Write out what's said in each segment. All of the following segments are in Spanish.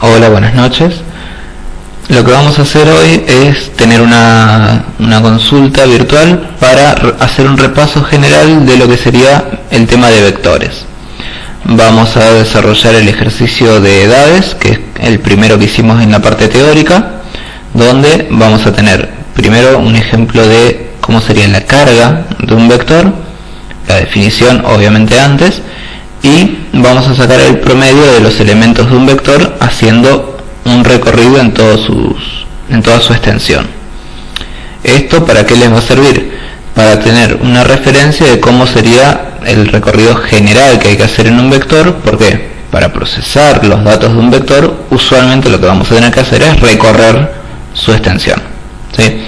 Hola, buenas noches. Lo que vamos a hacer hoy es tener una consulta virtual para hacer un repaso general de lo que sería el tema de vectores. Vamos a desarrollar el ejercicio de edades, que es el primero que hicimos en la parte teórica, donde vamos a tener primero un ejemplo de cómo sería la carga de un vector, la definición obviamente antes, y vamos a sacar el promedio de los elementos de un vector haciendo un recorrido en toda su extensión. ¿Esto para qué les va a servir? Para tener una referencia de cómo sería el recorrido general que hay que hacer en un vector. ¿Por qué? Para procesar los datos de un vector, usualmente lo que vamos a tener que hacer es recorrer su extensión, ¿sí?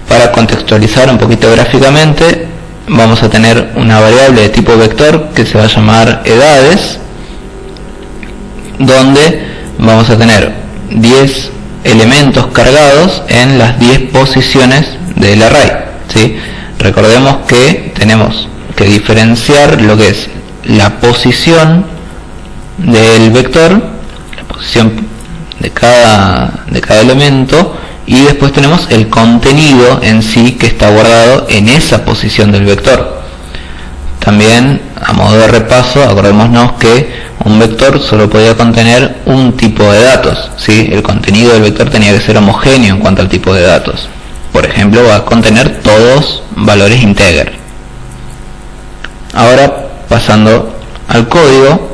Para contextualizar un poquito gráficamente, vamos a tener una variable de tipo vector que se va a llamar edades, donde vamos a tener 10 elementos cargados en las 10 posiciones del array, ¿sí? Recordemos que tenemos que diferenciar lo que es la posición del vector, la posición de cada elemento, y después tenemos el contenido en sí que está guardado en esa posición del vector. También, a modo de repaso, acordémonos que un vector solo podía contener un tipo de datos, ¿sí? El contenido del vector tenía que ser homogéneo en cuanto al tipo de datos. Por ejemplo, va a contener todos valores integer. Ahora, pasando al código,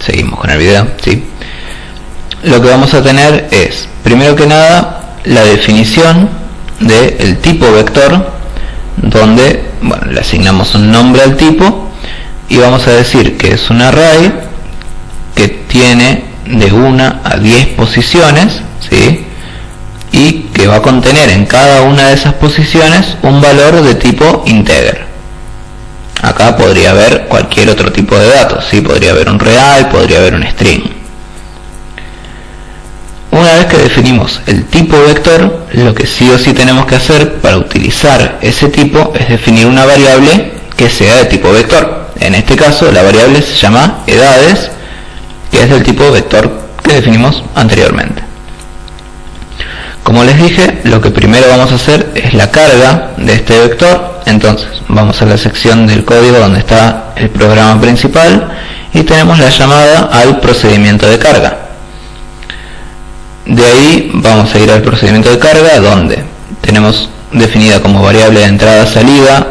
seguimos con el video, ¿sí? Lo que vamos a tener es, primero que nada, la definición del tipo vector, donde, bueno, le asignamos un nombre al tipo y vamos a decir que es un array que tiene de 1 a 10 posiciones, ¿sí? Y que va a contener en cada una de esas posiciones un valor de tipo integer. Acá podría haber cualquier otro tipo de datos, ¿sí? Podría haber un real, podría haber un string. Una vez que definimos el tipo vector, lo que sí o sí tenemos que hacer para utilizar ese tipo es definir una variable que sea de tipo vector. En este caso, la variable se llama edades, que es del tipo vector que definimos anteriormente. Como les dije, lo que primero vamos a hacer es la carga de este vector. Entonces, vamos a la sección del código donde está el programa principal y tenemos la llamada al procedimiento de carga. De ahí vamos a ir al procedimiento de carga, donde tenemos definida como variable de entrada-salida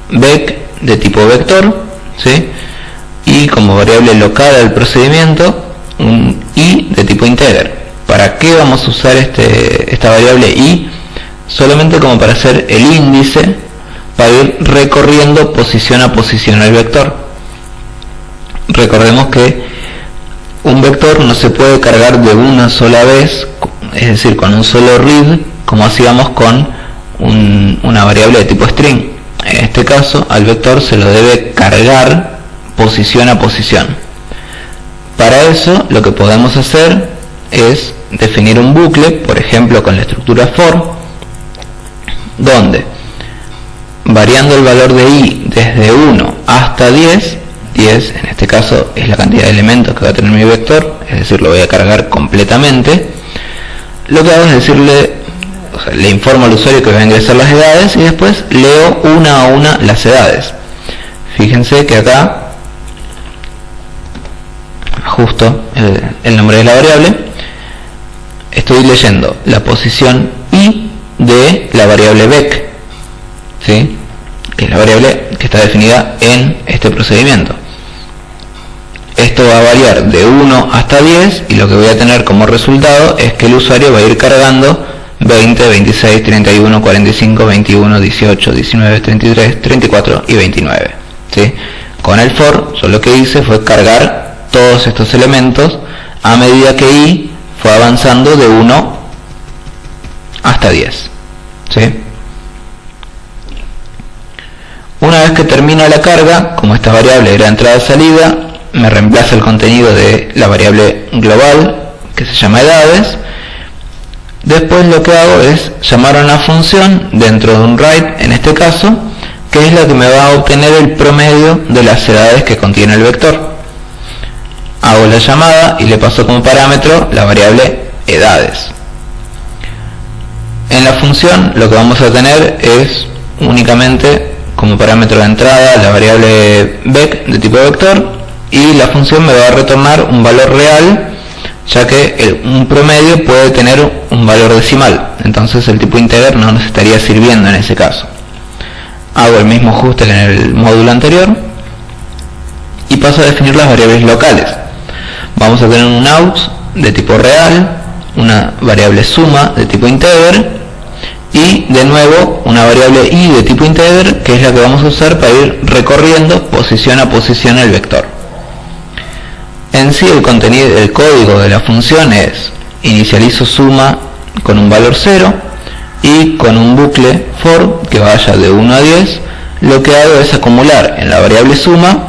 vec de tipo vector, ¿sí? Y como variable local del procedimiento un i de tipo integer. ¿Para qué vamos a usar esta variable i? Solamente como para hacer el índice, para ir recorriendo posición a posición el vector. Recordemos que un vector no se puede cargar de una sola vez, es decir, con un solo read, como hacíamos con una variable de tipo string. En este caso, al vector se lo debe cargar posición a posición. Para eso, lo que podemos hacer es definir un bucle, por ejemplo con la estructura for, donde variando el valor de i desde 1 hasta 10 en este caso es la cantidad de elementos que va a tener mi vector, es decir, lo voy a cargar completamente, lo que hago es decirle, le informo al usuario que va a ingresar las edades y después leo una a una las edades. Fíjense que acá ajusto el nombre de la variable, estoy leyendo la posición i de la variable vec, ¿sí? Que es la variable que está definida en este procedimiento. Esto va a variar de 1 hasta 10 y lo que voy a tener como resultado es que el usuario va a ir cargando 20, 26, 31, 45, 21, 18, 19, 33, 34 y 29, ¿sí? Con el for, yo lo que hice fue cargar todos estos elementos a medida que i fue avanzando de 1 hasta 10, ¿sí? Una vez que termina la carga, como esta variable era entrada-salida, me reemplaza el contenido de la variable global, que se llama edades. Después lo que hago es llamar a una función dentro de un write, en este caso, que es la que me va a obtener el promedio de las edades que contiene el vector. Hago la llamada y le paso como parámetro la variable edades. En la función lo que vamos a tener es únicamente como parámetro de entrada la variable vec de tipo vector, y la función me va a retornar un valor real, ya que un promedio puede tener un valor decimal, entonces el tipo integer no nos estaría sirviendo en ese caso. Hago el mismo ajuste que en el módulo anterior y paso a definir las variables locales. Vamos a tener un out de tipo real, una variable suma de tipo integer y de nuevo una variable i de tipo integer, que es la que vamos a usar para ir recorriendo posición a posición el vector. En sí el contenido, el código de la función es: inicializo suma con un valor 0 y con un bucle for que vaya de 1 a 10, lo que hago es acumular en la variable suma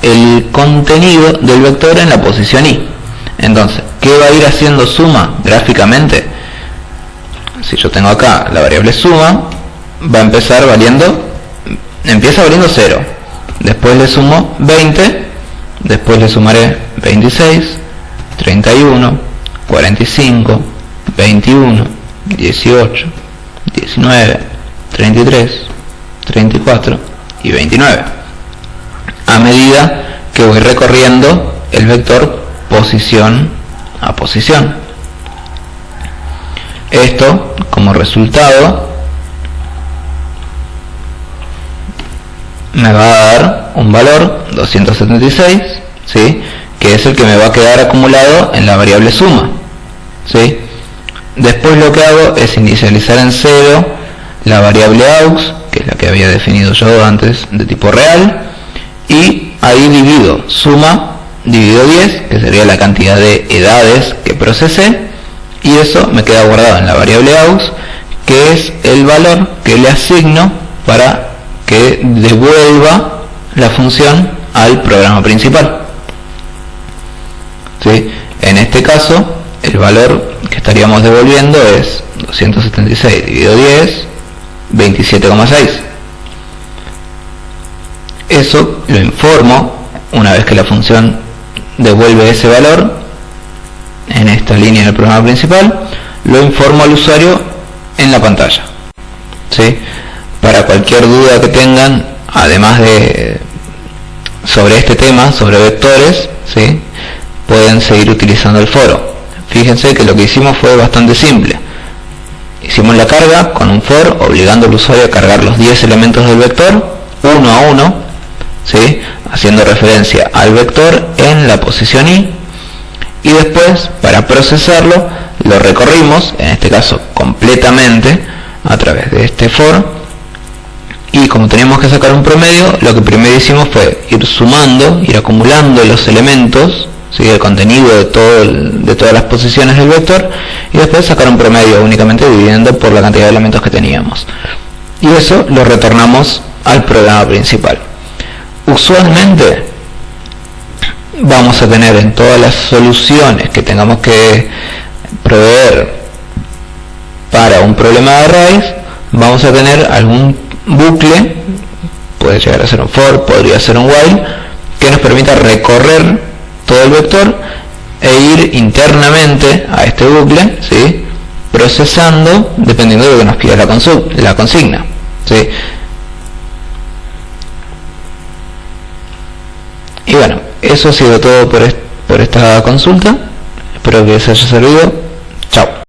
el contenido del vector en la posición i. Entonces, ¿qué va a ir haciendo suma gráficamente? Si yo tengo acá la variable suma, va a empezar empieza valiendo 0, después le sumo 20, después le sumaré 26, 31, 45, 21, 18, 19, 33, 34 y 29, a medida que voy recorriendo el vector posición a posición. Esto, como resultado, me va a dar un valor 276, ¿sí?, que es el que me va a quedar acumulado en la variable suma, ¿sí? Después lo que hago es inicializar en 0 la variable aux, que es la que había definido yo antes de tipo real, y ahí divido suma dividido 10, que sería la cantidad de edades que procesé, y eso me queda guardado en la variable aux, que es el valor que le asigno para que devuelva la función al programa principal, ¿sí? En este caso el valor que estaríamos devolviendo es 276 dividido 10, 27,6. Eso lo informo una vez que la función devuelve ese valor en esta línea del programa principal, lo informo al usuario en la pantalla, ¿sí? Para cualquier duda que tengan, además de sobre este tema, sobre vectores, ¿sí?, pueden seguir utilizando el foro. Fíjense que lo que hicimos fue bastante simple. Hicimos la carga con un for, obligando al usuario a cargar los 10 elementos del vector, uno a uno, ¿sí?, haciendo referencia al vector en la posición i, y después, para procesarlo, lo recorrimos, en este caso completamente, a través de este for, y como teníamos que sacar un promedio, lo que primero hicimos fue ir sumando, ir acumulando los elementos, ¿sí?, el contenido de todas las posiciones del vector, y después sacar un promedio únicamente dividiendo por la cantidad de elementos que teníamos. Y eso lo retornamos al programa principal. Usualmente vamos a tener en todas las soluciones que tengamos que proveer para un problema de arrays, vamos a tener algún bucle, puede llegar a ser un for, podría ser un while, que nos permita recorrer todo el vector e ir internamente a este bucle, ¿sí?, procesando dependiendo de lo que nos pida la consigna, ¿sí? Y bueno, eso ha sido todo por esta consulta. Espero que les haya servido.